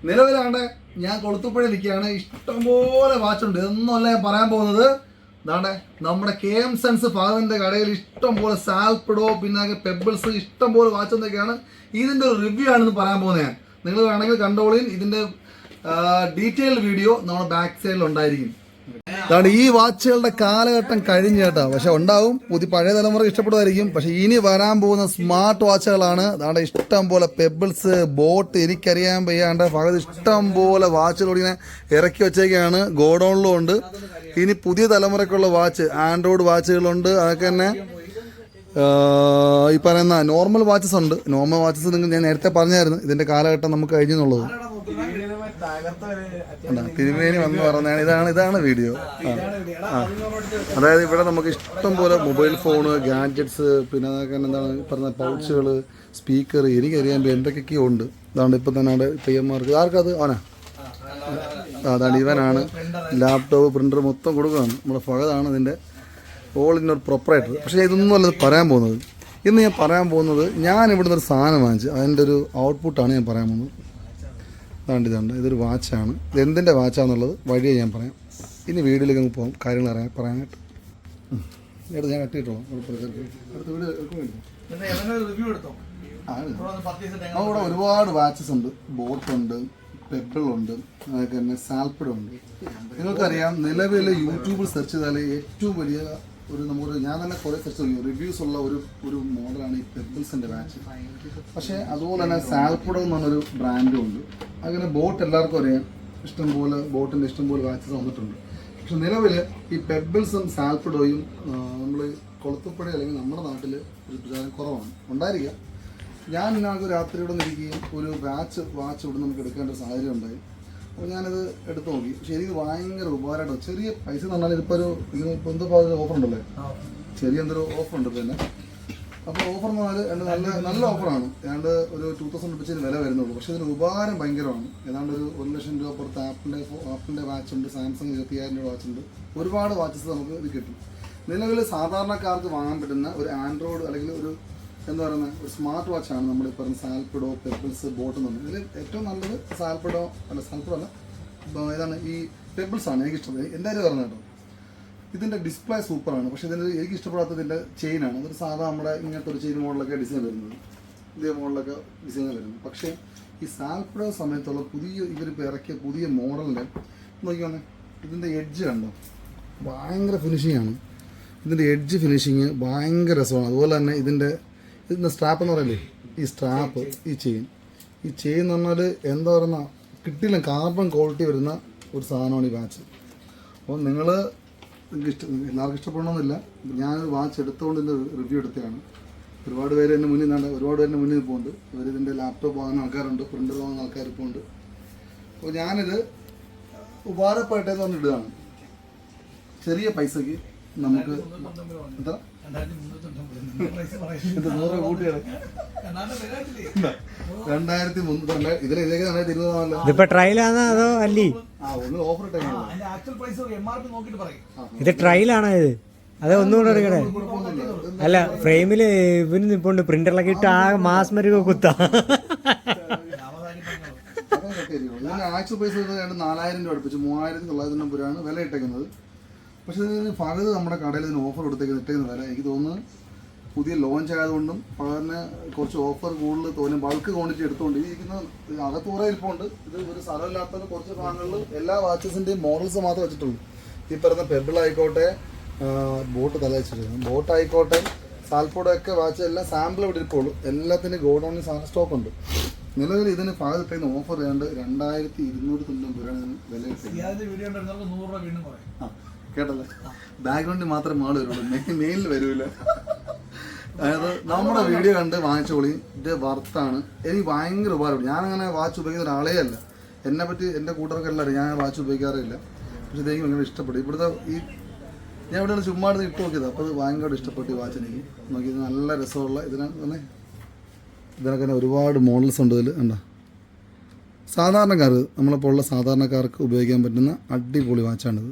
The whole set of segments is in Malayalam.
നിലവിലാണ്ട് ഞാൻ കൊളുത്തുപ്പുഴ നിൽക്കുകയാണ്. ഇഷ്ടംപോലെ വാച്ചുണ്ട്. എന്നല്ല ഞാൻ പറയാൻ പോകുന്നത്. അതാണ്ട് നമ്മുടെ KM സെൻസ് ഫാദറിൻ്റെ കടയിൽ ഇഷ്ടംപോലെ സാൽപ്പിഡോ പിന്നെ പെബിൾസ് ഇഷ്ടംപോലെ വാച്ച് എന്തൊക്കെയാണ്. ഇതിൻ്റെ ഒരു റിവ്യൂ ആണെന്ന് പറയാൻ പോകുന്നത് ഞാൻ. നിങ്ങൾ വേണമെങ്കിൽ കണ്ടോളിൻ. ഇതിൻ്റെ ഡീറ്റെയിൽഡ് വീഡിയോ നമ്മുടെ ബാക്ക് സൈഡിൽ ഉണ്ടായിരിക്കും. അതാണ് ഈ വാച്ചുകളുടെ കാലഘട്ടം കഴിഞ്ഞ കേട്ടോ. പക്ഷെ ഉണ്ടാവും, പഴയ തലമുറ ഇഷ്ടപ്പെടുമായിരിക്കും. പക്ഷെ ഇനി വരാൻ പോകുന്ന സ്മാർട്ട് വാച്ചുകളാണ്. അതാണ് ഇഷ്ടം പോലെ പെബിൾസ്, ബോട്ട്, എനിക്കറിയാൻ വയ്യാണ്ട് പകുതി ഇഷ്ടം പോലെ വാച്ചുകൾ ഇങ്ങനെ ഇറക്കി വെച്ചേക്കാണ്. ഗോഡൗണിലും ഉണ്ട്. ഇനി പുതിയ തലമുറയ്ക്കുള്ള വാച്ച്, ആൻഡ്രോയിഡ് വാച്ചുകളുണ്ട്. അതൊക്കെ തന്നെ ഈ പറയുന്ന നോർമൽ വാച്ചസ് ഉണ്ട്. നോർമൽ വാച്ചസ് നിങ്ങൾ ഞാൻ നേരത്തെ പറഞ്ഞായിരുന്നു ഇതിൻ്റെ കാലഘട്ടം നമുക്ക് കഴിഞ്ഞെന്നുള്ളത്. തിരുമേനി വന്ന് പറഞ്ഞാണ് ഇതാണ് വീഡിയോ. അതായത് ഇവിടെ നമുക്ക് ഇഷ്ടം പോലെ മൊബൈൽ ഫോണ്, ഗാഡ്ജറ്റ്സ്, പിന്നെ അതൊക്കെ എന്താണ് പറഞ്ഞ പൗച്ചുകൾ, സ്പീക്കർ, എനിക്കറിയാൻ എന്തൊക്കെയൊക്കെയോ ഉണ്ട്. അതാണ് ഇപ്പം തന്നെ അവിടെ പയ്യന്മാർക്ക് ആർക്കത് അവനാ അതാണ് ഇവനാണ് ലാപ്ടോപ്പ്, പ്രിൻ്റർ മൊത്തം കൊടുക്കുകയാണ്. നമ്മുടെ ഫഹദാണ് ഇതിൻ്റെ ഓൾ ഇൻ ഒരു പ്രൊപ്പറേറ്റർ. പക്ഷേ ഇതൊന്നും അല്ലത് പറയാൻ പോകുന്നത്. ഇന്ന് ഞാൻ പറയാൻ പോകുന്നത് ഞാൻ ഇവിടുന്ന് ഒരു സാധനം വാങ്ങിച്ചു, അതിൻ്റെ ഒരു ഔട്ട്പുട്ടാണ് ഞാൻ പറയാൻ പോകുന്നത്. ഇതുണ്ട്, ഇതൊരു വാച്ചാണ്. ഇത് എന്തിൻ്റെ വാച്ചാന്നുള്ളത് വഴിയെ ഞാൻ പറയാം. ഇനി വീഡിയോയിലേക്ക് നമുക്ക് പോകാം, കാര്യങ്ങൾ പറയാനായിട്ട്. എടുത്ത് ഞാൻ കട്ടിയിട്ടോളാം. അവിടെ ഒരുപാട് വാച്ചസ് ഉണ്ട്. ബോട്ടുണ്ട്, പെബിളുണ്ട്, അതൊക്കെ തന്നെ സാൽപ്പിടുണ്ട്. നിങ്ങൾക്കറിയാം, നിലവിൽ യൂട്യൂബിൽ സെർച്ച് ചെയ്താൽ ഏറ്റവും വലിയ നമുക്കൊരു ഞാൻ തന്നെ കുറേ സെർച്ച് ചെയ്യും, റിവ്യൂസ് ഉള്ള ഒരു മോഡലാണ് ഈ പെബിൾസിൻ്റെ വാച്ച്. പക്ഷേ അതുപോലെ തന്നെ സാൽപ്പിഡോ എന്ന് പറഞ്ഞൊരു ബ്രാൻഡും ഉണ്ട്. അങ്ങനെ ബോട്ട് എല്ലാവർക്കും അറിയാം, ഇഷ്ടംപോലെ ബോട്ടിൻ്റെ ഇഷ്ടംപോലെ വാച്ചസ് വന്നിട്ടുണ്ട്. പക്ഷെ നിലവിൽ ഈ പെബിൾസും സാൽപ്പിഡോയും നമ്മൾ കൊളുത്തുപ്പുഴ അല്ലെങ്കിൽ നമ്മുടെ നാട്ടിൽ ഒരു പ്രചാരം കുറവാണ്. ഉണ്ടായിരിക്കാം. ഞാൻ ഇന്നാൾക്ക് രാത്രി ഇവിടെ നിൽക്കുകയും ഒരു വാച്ച് ഇവിടെ നമുക്ക് എടുക്കേണ്ട ഒരു സാഹചര്യം ഉണ്ടായി. അപ്പോൾ ഞാനത് എടുത്ത് നോക്കി. പക്ഷേ എനിക്ക് ഭയങ്കര ഉപകാരമായിട്ടോ. ചെറിയ പൈസ എന്ന് പറഞ്ഞാൽ ഇതിപ്പോൾ ഇപ്പോൾ എന്തോ ഓഫർ ഉണ്ടല്ലേ, ചെറിയ എന്തൊരു ഓഫർ ഉണ്ട് തന്നെ. അപ്പോൾ ഓഫർ എന്ന് പറഞ്ഞാൽ നല്ല ഓഫറാണ്. ഏതാണ്ട് ഒരു 2000 രൂപ വില വരുന്നുള്ളൂ. പക്ഷേ ഇതിന് ഉപകാരം ഭയങ്കരമാണ്. ഏതാണ്ട് ഒരു 1,00,000 രൂപ പുറത്ത് ആപ്പിളിൻ്റെ വാച്ചുണ്ട്, സാംസങ് 25,000 രൂപ വാച്ചുണ്ട്. ഒരുപാട് വാച്ചസ് നമുക്ക് ഇത് കിട്ടും. നിലവിൽ സാധാരണക്കാർക്ക് വാങ്ങാൻ പറ്റുന്ന ഒരു ആൻഡ്രോയിഡ് അല്ലെങ്കിൽ ഒരു എന്താ പറയുന്നത് ഒരു സ്മാർട്ട് വാച്ചാണ് നമ്മൾ ഈ പറഞ്ഞ സാൽപ്പിഡോ, പെബിൾസ്, ബോട്ട് എന്ന് പറഞ്ഞത്. ഇതിൽ ഏറ്റവും നല്ലത് സാൽപ്പിഡോ അല്ല, ഏതാണ് ഈ പെബിൾസ് ആണ് എനിക്കിഷ്ടം. എന്തായാലും പറഞ്ഞു കേട്ടോ. ഇതിൻ്റെ ഡിസ്പ്ലേ സൂപ്പറാണ്. പക്ഷേ ഇതിൻ്റെ എനിക്ക് ഇഷ്ടപ്പെടാത്തത് ഇതിൻ്റെ ചെയിനാണ്. അതൊരു സാധാ നമ്മുടെ ഇങ്ങനത്തെ ഒരു ചെയിൻ മോഡലൊക്കെ ഡിസൈൻ വരുന്നത്, ഇതേ മോഡലൊക്കെ ഡിസൈൻ വരുന്നത്. പക്ഷേ ഈ സാൽപ്പിഡോ സമയത്തുള്ള ഇവരിപ്പോൾ ഇറക്കിയ പുതിയ മോഡലിൻ്റെ നോക്കിക്കോന്നേ, ഇതിൻ്റെ എഡ്ജ് കണ്ടോ, ഭയങ്കര ഫിനിഷിംഗ് ആണ്. ഇതിൻ്റെ എഡ്ജ് ഫിനിഷിങ് ഭയങ്കര രസമാണ്. അതുപോലെ തന്നെ ഇതിൻ്റെ സ്ട്രാപ്പ് എന്ന് പറയില്ലേ, ഈ സ്ട്രാപ്പ്, ഈ ചെയിൻ എന്ന് പറഞ്ഞാൽ എന്താ പറയുക, കിട്ടില്ല, കാർബൺ ക്വാളിറ്റി വരുന്ന ഒരു സാധനമാണ് ഈ വാച്ച്. അപ്പോൾ നിങ്ങൾ എല്ലാവർക്കും ഇഷ്ടപ്പെടണമെന്നില്ല. ഞാനൊരു വാച്ച് എടുത്തുകൊണ്ട് ഇതിൻ്റെ റിവ്യൂ എടുത്തതാണ്. ഒരുപാട് പേര് എൻ്റെ മുന്നിൽ പോകുന്നുണ്ട്. ഇവരിതിൻ്റെ ലാപ്ടോപ്പ് വാങ്ങുന്ന ആൾക്കാരുണ്ട്, പ്രിൻ്റർ വാങ്ങുന്ന ആൾക്കാർ ഇപ്പോൾ ഉണ്ട്. അപ്പോൾ ഞാനിത് ഉപകാരപ്പെട്ടതെന്ന് പറഞ്ഞിടുകയാണ്. ചെറിയ പൈസക്ക് നമുക്ക് എന്താ 100 കൂട്ടിയാണ് 2300. ഇതിപ്പോ ട്രയലാണോ അതോ അല്ലേ? ഓഫർ ഇത് ട്രയലാണോ ഇത്? അതെ, ഒന്നുകൂടെ എടുക്കണേ. അല്ല, ഫ്രെയിമില് ഇവന് നിപ്പോണ്ട് പ്രിന്ററിലൊക്കെ ഇട്ട് ആ മാസ് മരുക കുത്താ. ആക്ച്വൽ പ്രൈസ് 4000 രൂപ അടുപ്പിച്ച് 3990 രൂപയാണ് വില ഇട്ടേക്കുന്നത്. പക്ഷേ ഇതിന് ഫഹദ് നമ്മുടെ കടയിൽ ഇതിന് ഓഫർ ഇട്ടേക്കുന്ന വില എനിക്ക് തോന്നുന്നു പുതിയ ലോഞ്ച് ആയതുകൊണ്ടും ഫഹദിന് കുറച്ച് ഓഫർ കൂടുതൽ തോന്നും, ബൾക്ക് ക്വാണ്ടിറ്റി എടുത്തുകൊണ്ട് ഇരിക്കുന്ന അകത്ത് കുറേ ഇരിപ്പുണ്ട്. ഇത് ഒരു സ്ഥലമില്ലാത്തത് കുറച്ച് ഭാഗങ്ങളിൽ എല്ലാ വാച്ചസിൻ്റെയും മോഡൽസ് മാത്രമേ വെച്ചിട്ടുള്ളൂ. ഈ പറഞ്ഞ പെബിൾ ആയിക്കോട്ടെ, ബോട്ട് വെച്ചിട്ടുണ്ട്, ബോട്ട് ആയിക്കോട്ടെ, സാൽപ്പോടെ ഒക്കെ വാച്ച് എല്ലാം സാമ്പിൾ ഇവിടെ ഇരിപ്പുള്ളൂ. എല്ലാത്തിനും ഗോഡൗണിൽ സാധനം സ്റ്റോക്ക് ഉണ്ട്. നിലവിൽ ഇതിന് ഫഹദ് ഇട്ടേക്കുന്ന ഓഫർ ഏതാണ്ട് 2290 രൂപയാണ് വില ഇട്ടേക്കുന്നത്. കേട്ടല്ലേ, ബാക്ക്ഗ്രൗണ്ടിൽ മാത്രമേ മാള് വരുള്ളൂ, മെയിനിൽ വരൂല. അതായത് നമ്മുടെ വീഡിയോ കണ്ട് വാങ്ങിച്ചോളി, ഇത് വർത്താണ്. എനിക്ക് ഭയങ്കര ഉപകാരമുണ്ട്. ഞാനങ്ങനെ വാച്ച് ഉപയോഗിക്കുന്ന ഒരാളേ അല്ല. എന്നെ പറ്റി എൻ്റെ കൂട്ടർക്കെല്ലാം അറിയാം, ഞാൻ വാച്ച് ഉപയോഗിക്കാറില്ല. പക്ഷെ ഇതെനിക്ക് ഭയങ്കര ഇഷ്ടപ്പെട്ടു. ഇവിടുത്തെ ഞാൻ ഇവിടെ ചുമ്മാ ഇട്ട് നോക്കിയത്, അപ്പോൾ അത് ഭയങ്കര ഇഷ്ടപ്പെട്ടു ഈ വാച്ച് എനിക്ക്. നോക്കിയത് നല്ല രസമുള്ള ഇതിനൊക്കെ തന്നെ ഒരുപാട് മോഡൽസ് ഉണ്ട്. ഇതിൽ എന്താ നമ്മളെപ്പോലുള്ള സാധാരണക്കാർക്ക് ഉപയോഗിക്കാൻ പറ്റുന്ന അടിപൊളി വാച്ചാണിത്.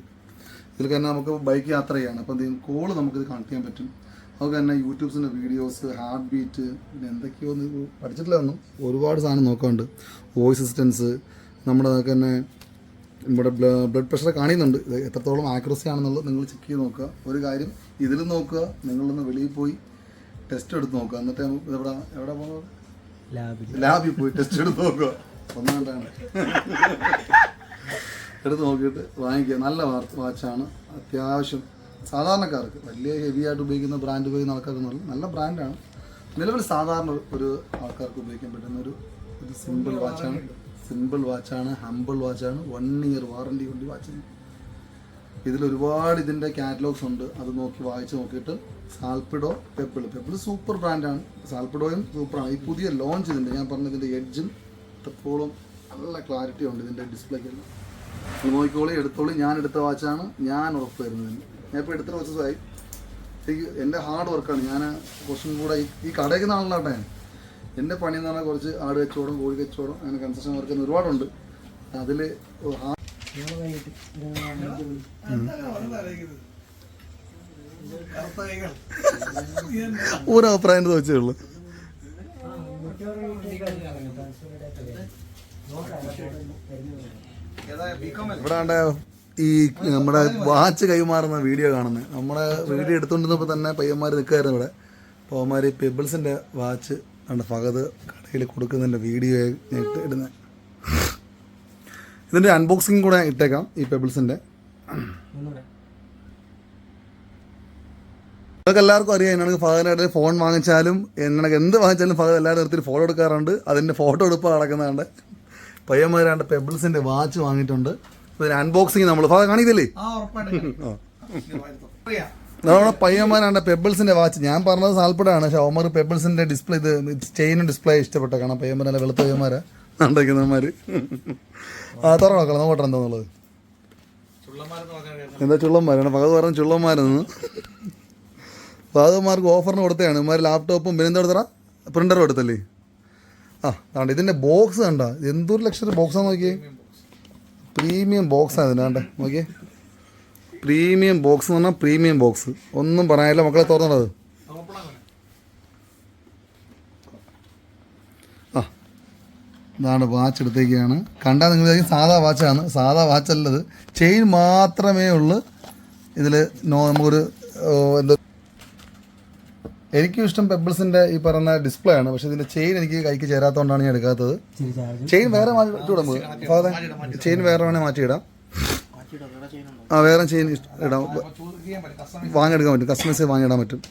ഇതിൽ തന്നെ നമുക്ക് ബൈക്ക് യാത്ര ചെയ്യാണ്. അപ്പോൾ എന്തെങ്കിലും കോള് നമുക്കിത് കണക്ട് ചെയ്യാൻ പറ്റും. അതുപോലെ തന്നെ യൂട്യൂബ്സിൻ്റെ വീഡിയോസ്, ഹാർട്ട് ബീറ്റ്, പിന്നെ എന്തൊക്കെയോ പഠിച്ചിട്ടില്ല ഒന്നും, ഒരുപാട് സാധനം നോക്കാറുണ്ട്. വോയിസ് അസിസ്റ്റൻസ്, നമ്മുടെ തന്നെ ഇവിടെ ബ്ലഡ് പ്രഷർ കാണിക്കുന്നുണ്ട്. ഇത് എത്രത്തോളം ആക്യുറസി ആണെന്നുള്ളത് നിങ്ങൾ ചെക്ക് ചെയ്ത് നോക്കുക. ഒരു കാര്യം ഇതിൽ നോക്കുക, നിങ്ങളൊന്ന് വെളിയിൽ പോയി ടെസ്റ്റ് എടുത്ത് നോക്കുക. എന്നിട്ട് എവിടെ പോകുന്നത്, ലാബിൽ പോയി ടെസ്റ്റ് എടുത്ത് നോക്കുക. ഒന്നാണ്ടാണ് എടുത്ത് നോക്കിയിട്ട് വാങ്ങിക്കുക. നല്ല വാച്ചാണ്, അത്യാവശ്യം സാധാരണക്കാർക്ക്, വലിയ ഹെവി ആയിട്ട് ഉപയോഗിക്കുന്ന ബ്രാൻഡ് ഉപയോഗിക്കുന്ന ആൾക്കാർക്ക് നല്ല ബ്രാൻഡാണ്. നിലവിൽ സാധാരണ ഒരു ആൾക്കാർക്ക് ഉപയോഗിക്കാൻ പറ്റുന്ന ഒരു സിമ്പിൾ വാച്ചാണ്, ഹമ്പിൾ വാച്ചാണ്. 1 ഇയർ വാറണ്ടി കൊണ്ട് വാച്ചാണ്. ഇതിലൊരുപാട് ഇതിൻ്റെ കാറ്റലോഗ്സ് ഉണ്ട്. അത് വായിച്ച് നോക്കിയിട്ട് സാൽപ്പിഡോ, പെപ്പിൾ സൂപ്പർ ബ്രാൻഡാണ്. സാൽപ്പിഡോയും സൂപ്പറാണ്. ഈ പുതിയ ലോഞ്ച് ഇതിൻ്റെ ഞാൻ പറഞ്ഞതിൻ്റെ എഡ്ജും എത്രത്തോളം നല്ല ക്ലാരിറ്റി ഉണ്ട് ഇതിൻ്റെ ഡിസ്പ്ലേക്കെല്ലാം. നോക്കിക്കോളി, എടുത്തോളി. ഞാൻ എടുത്ത വാച്ചാണ്, ഞാൻ ഉറപ്പ് തരുന്നതിന്. ഞാൻ ഇപ്പോൾ എടുത്ത ദിവസമായി. എനിക്ക് എൻ്റെ ഹാർഡ് വർക്കാണ്. ഞാൻ കുറച്ചും കൂടെ ഈ കടയിൽ നിന്നാണല്ലോ കേട്ടോ. എൻ്റെ പണി എന്ന് പറഞ്ഞാൽ കുറച്ച് ആട് കച്ചവടം, കോഴി കച്ചവടം, അങ്ങനെ കൺസ്ട്രക്ഷൻ വർക്ക് ഒരുപാടുണ്ട്. അതിൽ ഒരു അഭിപ്രായം വെച്ചേ ഉള്ളൂ. ഇവിടെ ഈ നമ്മുടെ വാച്ച് കൈമാറുന്ന വീഡിയോ കാണുന്നത്. നമ്മുടെ വീഡിയോ എടുത്തുകൊണ്ടിരുന്നപ്പോൾ തന്നെ പയ്യന്മാർ നിൽക്കായിരുന്നു ഇവിടെ. അപ്പോൾ അവന്മാർ പെബിൾസിൻ്റെ വാച്ച് നമ്മുടെ ഫഹദ് കടയിൽ കൊടുക്കുന്നതിൻ്റെ വീഡിയോ ഇടുന്നത്. ഇതിൻ്റെ അൺബോക്സിങ് കൂടെ ഇട്ടേക്കാം ഈ പെബിൾസിൻ്റെ. നിങ്ങൾക്ക് എല്ലാവർക്കും അറിയാം, എനിക്ക് ഫഹദിൻ്റെ ഫോൺ വാങ്ങിച്ചാലും എനിക്ക് എന്ത് വാങ്ങിച്ചാലും ഫഹദ് എല്ലാവരും നിർത്തിയിട്ട് ഫോട്ടോ എടുക്കാറുണ്ട്. അതിൻ്റെ ഫോട്ടോ എടുപ്പ് നടക്കുന്നതുകൊണ്ട് പയ്യന്മാരാണ്ട് പെബിൾസിൻ്റെ വാച്ച് വാങ്ങിയിട്ടുണ്ട്. ഇതിന് അൺബോക്സിങ് നമ്മൾ ഫഹദ് കാണിക്കില്ലേ? നമ്മുടെ പയ്യന്മാരാണ് പെബിൾസിൻ്റെ വാച്ച്. ഞാൻ പറഞ്ഞത് സാൽപ്പിടാണ്, പക്ഷേ അവന്മാർ പെബിൾസിൻ്റെ ഡിസ്പ്ലേ, ഇത് ചെയിനും ഡിസ്പ്ലേ ഇഷ്ടപ്പെട്ട കാണാം. പയ്യന്മാർ നല്ല വെളുത്ത പയ്യന്മാരാ ഉണ്ടാക്കുന്നവന്മാർ. തുറ നോക്കണം, നോക്കട്ടെ എന്താന്നുള്ളത്. എന്താ ചുള്ളന്മാരാണ് ഫഹദ് പറഞ്ഞ ചുള്ളന്മാരെന്ന്. ഫഹദ്മാർക്ക് ഓഫറിന് കൊടുത്തതാണ്. ഇവന്മാർ ലാപ്ടോപ്പും പിന്നെ എന്താ കൊടുത്തറ, പ്രിൻ്ററും എടുത്തല്ലേ. അതുകൊണ്ട് ഇതിൻ്റെ ബോക്സ് കണ്ട എന്തൊരു ലക്ഷം ബോക്സാന്ന് നോക്കിയേ. പ്രീമിയം ബോക്സാണ് ഇതിനാണ്ട് നോക്കിയേ. പ്രീമിയം ബോക്സ് എന്ന് പറഞ്ഞാൽ പ്രീമിയം ബോക്സ്, ഒന്നും പറയാനില്ല മക്കളെ. തുറന്നത് ഇതാണ് വാച്ച് എടുത്തേക്കാണ്. കണ്ടാൽ നിങ്ങൾ സാധാ വാച്ചാണ്. സാധാ വാച്ചല്ലത്, ചെയിൻ മാത്രമേ ഉള്ളൂ ഇതിൽ. നമുക്കൊരു എന്താ, എനിക്കും ഇഷ്ടം പെബിൾസിൻ്റെ ഈ പറയുന്ന ഡിസ്പ്ലേ ആണ്. പക്ഷേ ഇതിൻ്റെ ചെയിൻ എനിക്ക് കൈക്ക് ചേരാത്തതുകൊണ്ടാണ് ഞാൻ എടുക്കാത്തത്. ചെയിൻ വേറെ മാറ്റിയിടാം നമുക്ക്. ചെയിൻ വേറെ വേണേൽ മാറ്റിയിടാം. വേറെ ചെയിൻ ഇടാം, വാങ്ങിയെടുക്കാൻ പറ്റും. കസ്റ്റമേഴ്സ് വാങ്ങിയിടാൻ പറ്റും.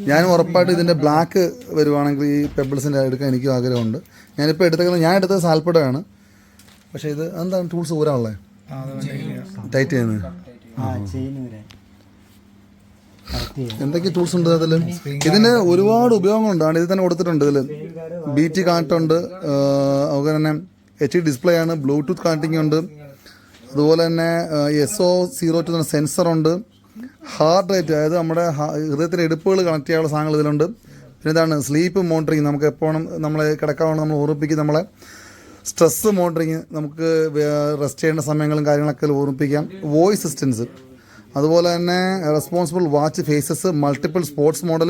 ഞാനും ഉറപ്പായിട്ട് ഇതിൻ്റെ ബ്ലാക്ക് വരുവാണെങ്കിൽ ഈ പെബിൾസിൻ്റെ എടുക്കാൻ എനിക്കും ആഗ്രഹമുണ്ട്. ഞാനിപ്പോൾ ഞാൻ എടുത്തത് സാൽപ്പിഡോയാണ്. പക്ഷേ ഇത് എന്താണ് ടൂൾസ് ഊരാനുള്ളത്, ടൈറ്റ് ചെയ്യുന്നത്. എന്തൊക്കെ ടൂൾസ് ഉണ്ട് അതിൽ? ഇതിന് ഒരുപാട് ഉപയോഗങ്ങളുണ്ട്. ഇതിൽ തന്നെ കൊടുത്തിട്ടുണ്ട്. ഇതിൽ BT കണക്റ്റുണ്ട്, അതുപോലെ തന്നെ HD ഡിസ്പ്ലേ ആണ്, ബ്ലൂടൂത്ത് കണക്റ്റിംഗ് ഉണ്ട്, അതുപോലെ തന്നെ SO02 എന്ന സെൻസറുണ്ട്, ഹാർട്ട് റേറ്റ്, അതായത് നമ്മുടെ ഹൃദയത്തിൻ്റെ ഇടുപ്പുകൾ കണക്ട് ചെയ്യാനുള്ള സാധനങ്ങൾ ഇതിലുണ്ട്. പിന്നെ ഇതാണ് സ്ലീപ്പ് മോണിറ്ററിങ്, നമുക്ക് എപ്പോഴും നമ്മളെ കിടക്കാവണം നമ്മൾ ഓർമ്മിപ്പിക്കും. നമ്മളെ സ്ട്രെസ്സ് മോണിറ്ററിങ്, നമുക്ക് റെസ്റ്റ് ചെയ്യേണ്ട സമയങ്ങളും കാര്യങ്ങളൊക്കെ ഓർമ്മിപ്പിക്കാം. വോയിസ് അസിസ്റ്റൻസ്, അതുപോലെ തന്നെ responsible watch faces, multiple sports model,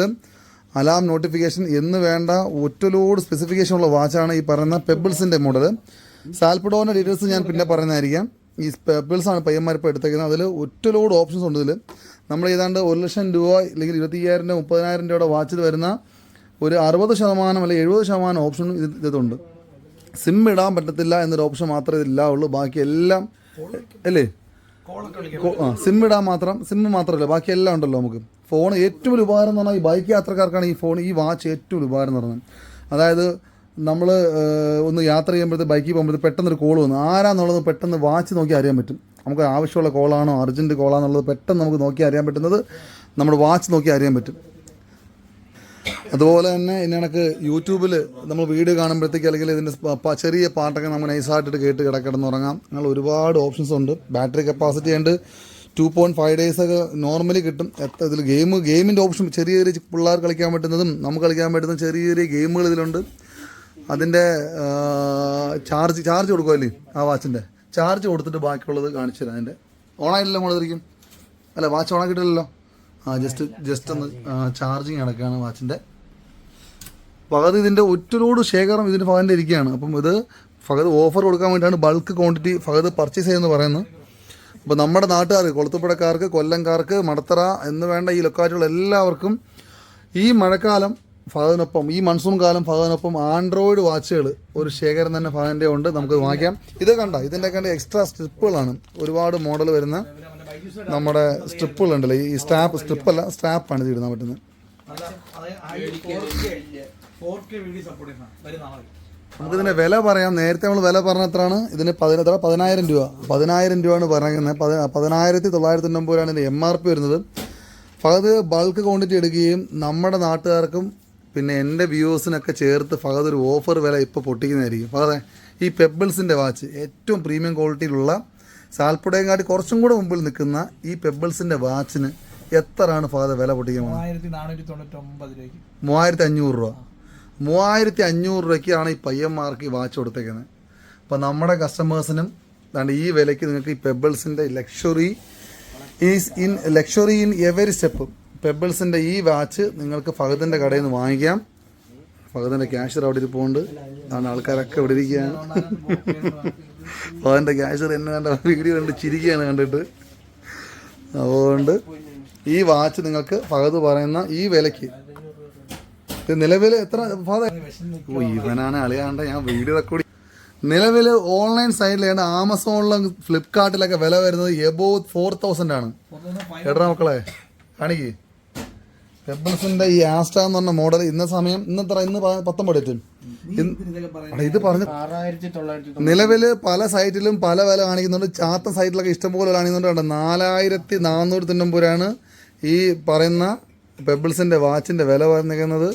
alarm notification എന്ന് വേണ്ട ഒറ്റലോട് സ്പെസിഫിക്കേഷൻ ഉള്ള വാച്ചാണ് ഈ പറയുന്ന പെബിൾസിൻ്റെ മോഡൽ. സാൽപ്പിഡോൻ്റെ ഡീറ്റെയിൽസ് ഞാൻ പിന്നെ പറയുന്നതായിരിക്കാം. ഈ പെബിൾസാണ് പയ്യന്മാർ ഇപ്പോൾ എടുത്തേക്കുന്നത്. അതിൽ ഒറ്റലോട് ഓപ്ഷൻസ് ഉണ്ട്. ഇതിൽ നമ്മൾ ഏതാണ്ട് 1 ലക്ഷം രൂപ അല്ലെങ്കിൽ 25,000 രൂപ 30,000 രൂപയുടെ വാച്ചിൽ വരുന്ന ഒരു 60% അല്ലെങ്കിൽ 70% ഓപ്ഷൻ ഇതുണ്ട്. സിം ഇടാൻ പറ്റത്തില്ല എന്നൊരു ഓപ്ഷൻ മാത്രമേ ഇതില്ല ഉള്ളൂ. ബാക്കി എല്ലാം അല്ലേ, സിം ഇടാൻ സിം മാത്രമല്ല ബാക്കി എല്ലാം ഉണ്ടല്ലോ നമുക്ക്. ഫോൺ ഏറ്റവും വലിയ ഉപകാരം എന്ന് പറഞ്ഞാൽ ഈ ബൈക്ക് യാത്രക്കാർക്കാണ് ഈ വാച്ച് ഏറ്റവും വലിയ ഉപകാരം എന്ന് പറഞ്ഞാൽ. അതായത് നമ്മൾ ഒന്ന് യാത്ര ചെയ്യുമ്പോഴത്തെ ബൈക്കിൽ പോകുമ്പോഴത്തെ പെട്ടെന്നൊരു കോൾ വന്നു, ആരാന്നുള്ളത് പെട്ടെന്ന് വാച്ച് നോക്കി അറിയാൻ പറ്റും. നമുക്ക് ആവശ്യമുള്ള കോളാണോ അർജൻറ്റ് കോളാണെന്നുള്ളത് പെട്ടെന്ന് നമുക്ക് നോക്കി അറിയാൻ പറ്റുന്നത് നമ്മുടെ വാച്ച് നോക്കി അറിയാൻ പറ്റും. അതുപോലെ തന്നെ ഇതിനകത്ത് യൂട്യൂബിൽ നമ്മൾ വീഡിയോ കാണുമ്പോഴത്തേക്ക് അല്ലെങ്കിൽ ഇതിൻ്റെ ചെറിയ പാട്ടൊക്കെ നമ്മൾ നൈസായിട്ടിട്ട് കേട്ട് കിടന്നുറങ്ങാം. അങ്ങനെ ഒരുപാട് ഓപ്ഷൻസ് ഉണ്ട്. ബാറ്ററി കപ്പാസിറ്റി ഉണ്ട്. 2.5 days ഒക്കെ നോർമലി കിട്ടും. ഇതിൽ ഗെയിമിൻ്റെ ഓപ്ഷൻ ചെറിയ ചെറിയ പിള്ളേർ കളിക്കാൻ പറ്റുന്നതും നമുക്ക് കളിക്കാൻ പറ്റുന്ന ചെറിയ ചെറിയ ഗെയിമുകൾ ഇതിലുണ്ട്. അതിൻ്റെ ചാർജ് കൊടുക്കുമല്ലേ, ആ വാച്ചിൻ്റെ ചാർജ് കൊടുത്തിട്ട് ബാക്കിയുള്ളത് കാണിച്ചു തരാം. അതിൻ്റെ ഓണായില്ലല്ലോ മോളിരിക്കും, അല്ല വാച്ച് ഓണാക്കിയിട്ടില്ലല്ലോ. ജസ്റ്റ് ഒന്ന് ചാർജിങ് നടക്കുകയാണ് വാച്ചിൻ്റെ. ഫഹദ് ഇതിൻ്റെ ഒറ്റരോട് ശേഖരം ഇതിൻ്റെ ഫഹദിൻ്റെ ഇരിക്കുകയാണ്. അപ്പം ഇത് ഫഹദ് ഓഫർ കൊടുക്കാൻ വേണ്ടിയിട്ടാണ് ബൾക്ക് ക്വാണ്ടിറ്റി ഫഹദ് പർച്ചേസ് ചെയ്യുമെന്ന് പറയുന്നത്. അപ്പോൾ നമ്മുടെ നാട്ടുകാർക്ക്, കൊളുത്തുപുഴക്കാർക്ക്, കൊല്ലംകാർക്ക്, മടത്തറ എന്ന് വേണ്ട ഈ ലൊക്കാലിറ്റികൾ എല്ലാവർക്കും ഈ മഴക്കാലം ഫഹദിനൊപ്പം, ഈ മൺസൂൺ കാലം ഫഹദിനൊപ്പം ആൻഡ്രോയിഡ് വാച്ചുകൾ ഒരു ശേഖരം തന്നെ ഫഹദിൻ്റെ ഉണ്ട്. നമുക്ക് വാങ്ങിക്കാം. ഇത് കണ്ട, ഇതിൻ്റെ കണ്ട് എക്സ്ട്രാ സ്ട്രിപ്പുകളാണ്, ഒരുപാട് മോഡൽ വരുന്ന നമ്മുടെ സ്ട്രിപ്പുകളുണ്ടല്ലോ. ഈ സ്ട്രിപ്പല്ല, സ്ട്രാപ്പാണ് ഇത് ഇടാൻ പറ്റുന്നത്. നമുക്കിതിൻ്റെ വില പറയാം. നേരത്തെ നമ്മൾ വില പറഞ്ഞ എത്രയാണ്? ഇതിന് 10,000 രൂപ. 10,000 രൂപയാണ് പറയുന്നത്. 10,990 ഇതിൻ്റെ MRP വരുന്നത്. ഫഹദ് ബൾക്ക് ക്വാണ്ടിറ്റി എടുക്കുകയും നമ്മുടെ നാട്ടുകാർക്കും പിന്നെ എൻ്റെ വ്യൂവേഴ്സിനൊക്കെ ചേർത്ത് ഫഹദ് ഒരു ഓഫർ വില ഇപ്പോൾ പൊട്ടിക്കുന്നതായിരിക്കും. ഫഹദെ, ഈ പെബിൾസിൻ്റെ വാച്ച് ഏറ്റവും പ്രീമിയം ക്വാളിറ്റിയിലുള്ള സാൽപ്പുടയെക്കാട്ടി കുറച്ചും കൂടെ മുമ്പിൽ നിൽക്കുന്ന ഈ പെബിൾസിൻ്റെ വാച്ചിന് എത്രയാണ് ഫഹദ് വില പൊട്ടിക്കുന്നത്? 3,500 രൂപ. 3,500 രൂപയ്ക്കാണ് ഈ പയ്യന്മാർക്ക് ഈ വാച്ച് കൊടുത്തേക്കുന്നത്. അപ്പോൾ നമ്മുടെ കസ്റ്റമേഴ്സിനും ഈ വിലയ്ക്ക് നിങ്ങൾക്ക് ഈ പെബിൾസിൻ്റെ ലക്ഷറി ഇൻ എവരി സ്റ്റെപ്പ് പെബിൾസിൻ്റെ ഈ വാച്ച് നിങ്ങൾക്ക് ഫഹദിൻ്റെ കടയിൽ നിന്ന് വാങ്ങിക്കാം. ഫഹദിൻ്റെ ക്യാഷർ അവിടെ ഇരിപ്പുണ്ട്. ആണ് ആൾക്കാരൊക്കെ ഇവിടെ ഇരിക്കുകയാണ്. ഫഹദിൻ്റെ ക്യാഷർ എന്നെ കണ്ട വീഡിയോ കണ്ട് ചിരിക്കുകയാണ് കണ്ടിട്ട്. അതുകൊണ്ട് ഈ വാച്ച് നിങ്ങൾക്ക് ഫഹദ് പറയുന്ന ഈ വിലയ്ക്ക് നിലവിൽ എത്ര ഫഹദ്? ഇവനാണ് അളിയാണ്ട ഞാൻ വീഡിയോ റെക്കോർഡ്. നിലവിൽ ഓൺലൈൻ സൈറ്റിലാണ്, ആമസോണിലും ഫ്ലിപ്കാർട്ടിലൊക്കെ വില വരുന്നത് എബോവ് 4,000 ആണ്. എടാ മക്കളെ കാണിക്ക്. പെബിൾസിന്റെ ഈ ആസ്റ്റ എന്ന് പറഞ്ഞ മോഡൽ ഇന്ന് 19 ഇത് പറഞ്ഞു. നിലവിൽ പല സൈറ്റിലും പല വില കാണിക്കുന്നുണ്ട്. ചാത്ത സൈറ്റിലൊക്കെ ഇഷ്ടംപോലെ കാണിക്കുന്നുണ്ട്. 4,490 രൂപയാണ് ഈ പറയുന്ന പെബിൾസിന്റെ വാച്ചിന്റെ വില പറഞ്ഞിരിക്കുന്നത്.